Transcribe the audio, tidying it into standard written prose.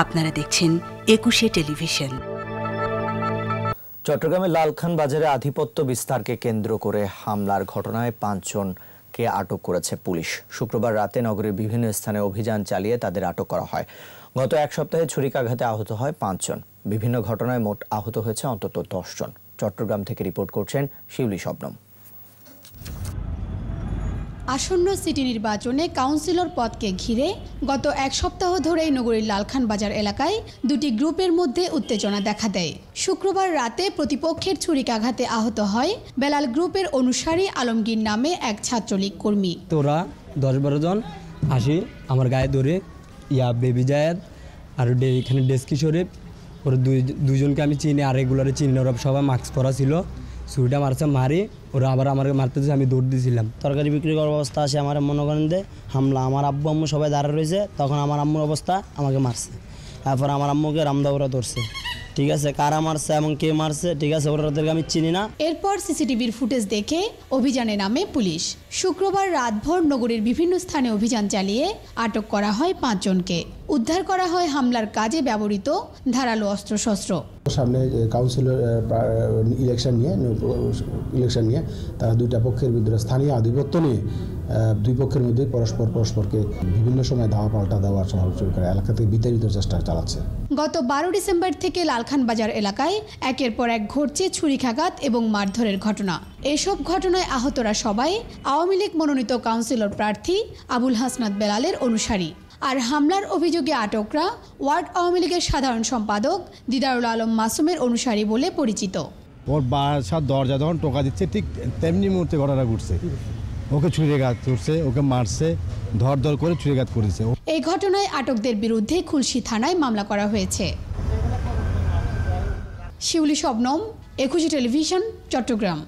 আপনারা দেখছেন একুশে টেলিভিশন। চট্টগ্রামের লালখান বাজারে আধিপত্য বিস্তারকে কেন্দ্র করে হামলার ঘটনায় 5 জনকে আটক করেছে পুলিশ। শুক্রবার রাতে নগরের বিভিন্ন স্থানে অভিযান চালিয়ে তাদের আটক করা হয়। গত এক সপ্তাহে ছুরিকাঘাতে আহত হয় 5 জন। বিভিন্ন ঘটনায় মোট আহত হয়েছে অন্তত 10 জন। চট্টগ্রাম থেকে রিপোর্ট করছেন শিউলি শবনম। আসন্ন সিটি নির্বাচনে কাউন্সিলর পদকে ঘিরে গত এক সপ্তাহ ধরেই নগরীর লালখান বাজার এলাকায় দুটি গ্রুপের মধ্যে উত্তেজনা দেখা দেয়। শুক্রবার রাতে প্রতিপক্ষের ছুরিকাঘাতে আহত হয় বেলাল গ্রুপের অনুসারী আলমগীর নামে এক ছাত্রলীগ কর্মী। তোরা 10-12 জন আসি আমার গায়ে ধরে বেবি জায়েদ আর এখানে ডেস্কি শরীফ ওরা দুইজনকে আমি চিনি, আর রেগুলারে চিনি। ওরা সবাই মাস্ক পরা ছিল। ছুরিটা মারছে, মারি ওরা আবার আমাকে মারতে দিয়েছে, আমি দৌড় দিয়েছিলাম। তরকারি বিক্রি করার অবস্থা আসে আমার মনে করেন যে হামলা। আমার আব্বু আম্মু সবাই দাঁড়া রয়েছে, তখন আমার আম্মুর অবস্থা আমাকে মারছে। তারপর আমার আম্মুকে রামদাওরা ধরছে। ঠিক আছে, কারা মারছে এবং কে মারছে ঠিক আছে ওদেরকে আমি চিনি না। এরপর সিসিটিভির ফুটেজ দেখে অভিযানে নামে পুলিশ। শুক্রবার রাতভর নগরীর বিভিন্ন স্থানে অভিযান চালিয়ে আটক করা হয় 5 জনকে। উদ্ধার করা হয় হামলার কাজে ব্যবহৃত ধারালো অস্ত্রশস্ত্র। সামনে কাউন্সিলর ইলেকশন নিয়ে তারা দুইটা পক্ষের বিরুদ্ধে স্থানীয় আধিপত্য নিয়ে দুই পক্ষের মধ্যে পরস্পরকে বিভিন্ন সময় ধাওয়া পাল্টা দেওয়ার শুরু করে এলাকা থেকে বিতাড়িত চেষ্টা চালাচ্ছে। গত 12 ডিসেম্বর থেকে লালখান বাজার এলাকায় একের পর এক ঘটছে ছুরিকাঘাত এবং মারধরের ঘটনা। এসব ঘটনায় আহতরা সবাই আওয়ামী লীগ মনোনীত কাউন্সিলর প্রার্থী আবুল হাসনাত বেলালের অনুসারী। আর হামলার অভিযোগে আটকরা ওয়ার্ড আওয়ামী লীগের সাধারণ সম্পাদক দিদারুল আলম মাসুমের অনুসারী বলে পরিচিত। ওর বাসার দরজা যখন টোকা দিচ্ছে ঠিক তেমনি মুহূর্তে ঘটনা ঘটছে। ওকে ছুরিকাঘাত করছে, ওকে মারছে, ধর করে ছুরিকাঘাত করেছে। এই ঘটনায় আটকদের বিরুদ্ধে খুলশী থানায় মামলা করা হয়েছে। শিউলি শবনম, একুশে টেলিভিশন, চট্টগ্রাম।